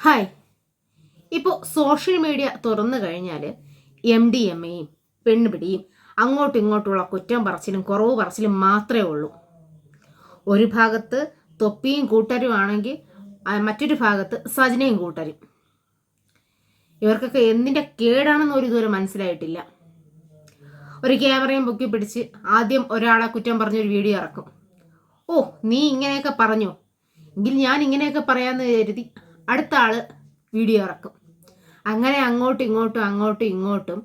Hi. ഇപ്പോൾ social media തുറന്നു കഴിഞ്ഞാൽ MDMA പെണ്ണുപിടിയും അങ്ങോട്ടും ഇങ്ങോട്ടുള്ള കുറ്റം പറച്ചിലും കുറവ് പറച്ചിലും മാത്രമേ ഉള്ളൂ. ഒരു ഭാഗത്ത് തൊപ്പിയും കൂട്ടരും ആണെങ്കിൽ മറ്റൊരു ഭാഗത്ത് സജനയും കൂട്ടരും. ഇവർക്കൊക്കെ എന്തിൻ്റെ കേടാണെന്ന് ഒരു ഇതുവരെ മനസ്സിലായിട്ടില്ല. ഒരു ക്യാമറയും പൊക്കി പിടിച്ച് ആദ്യം ഒരാളെ കുറ്റം പറഞ്ഞൊരു വീഡിയോ ഇറക്കും. ഓ, നീ ഇങ്ങനെയൊക്കെ പറഞ്ഞോ, എങ്കിൽ ഞാൻ ഇങ്ങനെയൊക്കെ പറയാമെന്ന് കരുതി അടുത്ത ആള് വീഡിയോ ഇറക്കും. അങ്ങനെ അങ്ങോട്ടും ഇങ്ങോട്ടും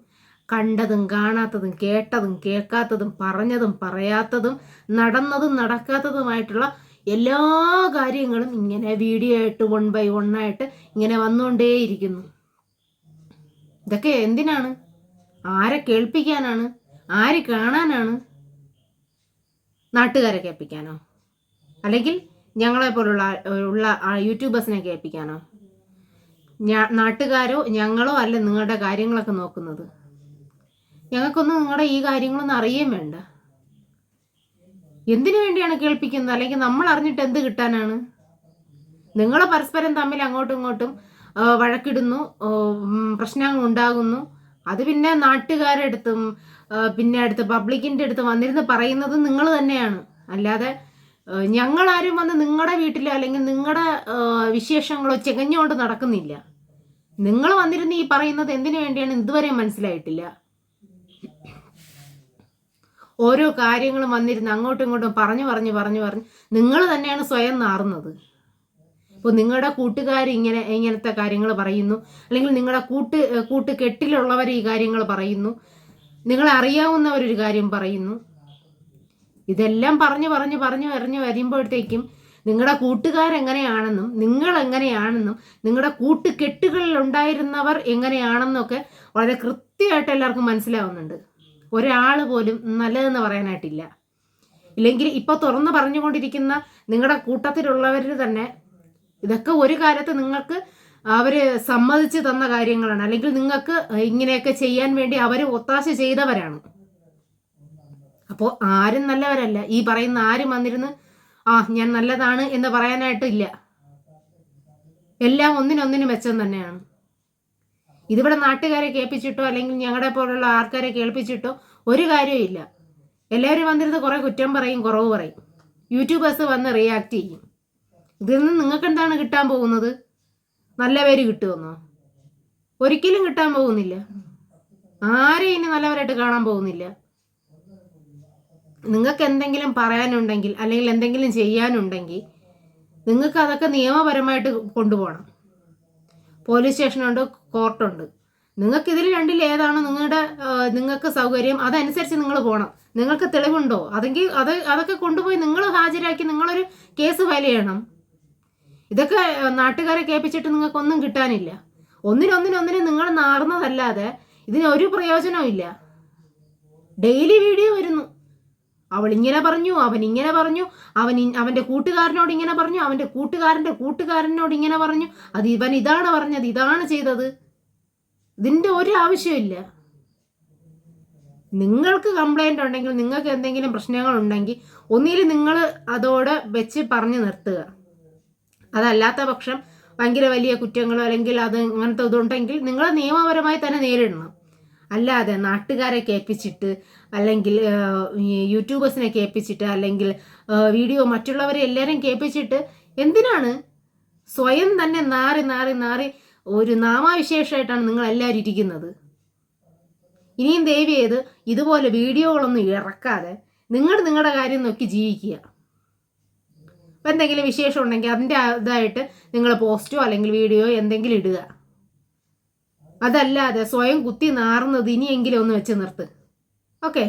കണ്ടതും കാണാത്തതും കേട്ടതും കേൾക്കാത്തതും പറഞ്ഞതും പറയാത്തതും നടന്നതും നടക്കാത്തതുമായിട്ടുള്ള എല്ലാ കാര്യങ്ങളും ഇങ്ങനെ വീഡിയോ ആയിട്ട് 1 by 1 ആയിട്ട് ഇങ്ങനെ വന്നുകൊണ്ടേയിരിക്കുന്നു. ഇതൊക്കെ എന്തിനാണ്? ആരെ കേൾപ്പിക്കാനാണ്? ആര് കാണാനാണ്? നാട്ടുകാരെ കേൾപ്പിക്കാനോ? അല്ലെങ്കിൽ ഞങ്ങളെ പോലുള്ള യൂട്യൂബേഴ്സിനെ കേൾപ്പിക്കാനോ? നാട്ടുകാരോ ഞങ്ങളോ അല്ല നിങ്ങളുടെ കാര്യങ്ങളൊക്കെ നോക്കുന്നത്. ഞങ്ങൾക്കൊന്നും നിങ്ങളുടെ ഈ കാര്യങ്ങളൊന്നും അറിയുകയും വേണ്ട. എന്തിനു വേണ്ടിയാണ് കേൾപ്പിക്കുന്നത്? അല്ലെങ്കിൽ നമ്മൾ അറിഞ്ഞിട്ട് എന്ത് കിട്ടാനാണ്? നിങ്ങൾ പരസ്പരം തമ്മിൽ അങ്ങോട്ടും ഇങ്ങോട്ടും വഴക്കിടുന്നു, പ്രശ്നങ്ങൾ ഉണ്ടാകുന്നു. അത് പിന്നെ നാട്ടുകാരുടെ അടുത്തും പിന്നെ അടുത്ത് പബ്ലിക്കിൻ്റെ അടുത്ത് വന്നിരുന്ന് പറയുന്നത് നിങ്ങൾ തന്നെയാണ്. അല്ലാതെ ഞങ്ങളാരും വന്ന് നിങ്ങളുടെ വീട്ടിലോ അല്ലെങ്കിൽ നിങ്ങളുടെ വിശേഷങ്ങളോ ചെകഞ്ഞുകൊണ്ട് നടക്കുന്നില്ല. നിങ്ങൾ വന്നിരുന്ന് ഈ പറയുന്നത് എന്തിനു വേണ്ടിയാണ് ഇതുവരെ മനസ്സിലായിട്ടില്ല. ഓരോ കാര്യങ്ങളും വന്നിരുന്ന് അങ്ങോട്ടും ഇങ്ങോട്ടും പറഞ്ഞു നിങ്ങൾ തന്നെയാണ് സ്വയം നാറുന്നത്. ഇപ്പോൾ നിങ്ങളുടെ കൂട്ടുകാർ ഇങ്ങനത്തെ കാര്യങ്ങൾ പറയുന്നു, അല്ലെങ്കിൽ നിങ്ങളുടെ കൂട്ടുകെട്ടിലുള്ളവർ ഈ കാര്യങ്ങൾ പറയുന്നു, നിങ്ങളെ അറിയാവുന്നവരൊരു കാര്യം പറയുന്നു. ഇതെല്ലാം പറഞ്ഞു വരുമ്പോഴത്തേക്കും നിങ്ങളുടെ കൂട്ടുകാരെങ്ങനെയാണെന്നും നിങ്ങൾ എങ്ങനെയാണെന്നും നിങ്ങളുടെ കൂട്ടുകെട്ടുകളിൽ ഉണ്ടായിരുന്നവർ എങ്ങനെയാണെന്നൊക്കെ വളരെ കൃത്യമായിട്ട് എല്ലാവർക്കും മനസ്സിലാവുന്നുണ്ട്. ഒരാൾ പോലും നല്ലതെന്ന് പറയാനായിട്ടില്ല. ഇല്ലെങ്കിൽ ഇപ്പോൾ തുറന്ന് പറഞ്ഞുകൊണ്ടിരിക്കുന്ന നിങ്ങളുടെ കൂട്ടത്തിലുള്ളവർ തന്നെ ഇതൊക്കെ ഒരു കാലത്ത് നിങ്ങൾക്ക് അവർ സമ്മതിച്ച് തന്ന കാര്യങ്ങളാണ്, അല്ലെങ്കിൽ നിങ്ങൾക്ക് ഇങ്ങനെയൊക്കെ ചെയ്യാൻ വേണ്ടി അവർ ഒത്താശ ചെയ്തവരാണ്. അപ്പോൾ ആരും നല്ലവരല്ല. ഈ പറയുന്ന ആരും വന്നിരുന്ന് ഞാൻ നല്ലതാണ് എന്ന് പറയാനായിട്ടില്ല. എല്ലാം ഒന്നിനൊന്നിനും മെച്ചം തന്നെയാണ്. ഇതിവിടെ നാട്ടുകാരെ കേൾപ്പിച്ചിട്ടോ അല്ലെങ്കിൽ ഞങ്ങളുടെ പോലുള്ള ആൾക്കാരെ കേൾപ്പിച്ചിട്ടോ ഒരു കാര്യമില്ല. എല്ലാവരും വന്നിരുന്ന് കുറേ കുറ്റം പറയും, കുറവ് പറയും. യൂട്യൂബേഴ്സ് വന്ന് റിയാക്ട് ചെയ്യും. ഇതിൽ നിന്ന് നിങ്ങൾക്ക് എന്താണ് കിട്ടാൻ പോകുന്നത്? നല്ല പേര് കിട്ടുമെന്നോ? ഒരിക്കലും കിട്ടാൻ പോകുന്നില്ല. ആരെയും ഇനി നല്ലവരായിട്ട് കാണാൻ പോകുന്നില്ല. നിങ്ങൾക്ക് എന്തെങ്കിലും പറയാനുണ്ടെങ്കിൽ അല്ലെങ്കിൽ എന്തെങ്കിലും ചെയ്യാനുണ്ടെങ്കിൽ നിങ്ങൾക്ക് അതൊക്കെ നിയമപരമായിട്ട് കൊണ്ടുപോകണം. പോലീസ് സ്റ്റേഷനുണ്ട്, കോർട്ടുണ്ട്. നിങ്ങൾക്ക് ഇതിൽ രണ്ടിൽ ഏതാണോ നിങ്ങൾക്ക് സൗകര്യം അതനുസരിച്ച് നിങ്ങൾ പോകണം. നിങ്ങൾക്ക് തെളിവുണ്ടോ അതൊക്കെ കൊണ്ടുപോയി നിങ്ങൾ ഹാജരാക്കി നിങ്ങളൊരു കേസ് ഫയൽ ചെയ്യണം. ഇതൊക്കെ നാട്ടുകാരെ കേൾപ്പിച്ചിട്ട് നിങ്ങൾക്കൊന്നും കിട്ടാനില്ല. ഒന്നിനൊന്നിനും നിങ്ങൾ നാറുന്നതല്ലാതെ ഇതിന് ഒരു പ്രയോജനവും ഇല്ല. ഡെയിലി വീഡിയോ വരുന്നു. അവൾ ഇങ്ങനെ പറഞ്ഞു, അവൻ ഇങ്ങനെ പറഞ്ഞു, അവൻ്റെ കൂട്ടുകാരനോട് ഇങ്ങനെ പറഞ്ഞു, അവൻ്റെ കൂട്ടുകാരനോട് ഇങ്ങനെ പറഞ്ഞു, അത് ഇവൻ ഇതാണ് പറഞ്ഞത്, ഇതാണ് ചെയ്തത്. ഇതിൻ്റെ ഒരു ആവശ്യമില്ല. നിങ്ങൾക്ക് കംപ്ലൈൻ്റ് ഉണ്ടെങ്കിൽ, നിങ്ങൾക്ക് എന്തെങ്കിലും പ്രശ്നങ്ങൾ ഉണ്ടെങ്കിൽ ഒന്നിൽ നിങ്ങൾ അതോടെ വെച്ച് പറഞ്ഞു നിർത്തുക. അതല്ലാത്ത പക്ഷം ഭയങ്കര വലിയ കുറ്റങ്ങളോ അല്ലെങ്കിൽ അത് അങ്ങനത്തെ ഇതുണ്ടെങ്കിൽ നിങ്ങൾ നിയമപരമായി തന്നെ നേരിടണം. അല്ലാതെ നാട്ടുകാരെ കേൾപ്പിച്ചിട്ട് അല്ലെങ്കിൽ യൂട്യൂബേഴ്സിനെ കേൾപ്പിച്ചിട്ട് അല്ലെങ്കിൽ വീഡിയോ മറ്റുള്ളവരെ എല്ലാവരും കേൾപ്പിച്ചിട്ട് എന്തിനാണ്? സ്വയം തന്നെ നാറി ഒരു നാമാവിശേഷമായിട്ടാണ് നിങ്ങൾ എല്ലാവരും ഇരിക്കുന്നത്. ഇനിയും ദയവ് ചെയ്ത് ഇതുപോലെ വീഡിയോകളൊന്നും ഇറക്കാതെ നിങ്ങളുടെ കാര്യം നോക്കി ജീവിക്കുക. അപ്പം എന്തെങ്കിലും വിശേഷം ഉണ്ടെങ്കിൽ അതിൻ്റെ ഇതായിട്ട് നിങ്ങൾ പോസ്റ്റോ അല്ലെങ്കിൽ വീഡിയോ എന്തെങ്കിലും ഇടുക. അതല്ലാതെ സ്വയം കുത്തി നാറുന്നത് ഇനിയെങ്കിലും ഒന്ന് വെച്ച് നിർത്ത്. ഓക്കെ.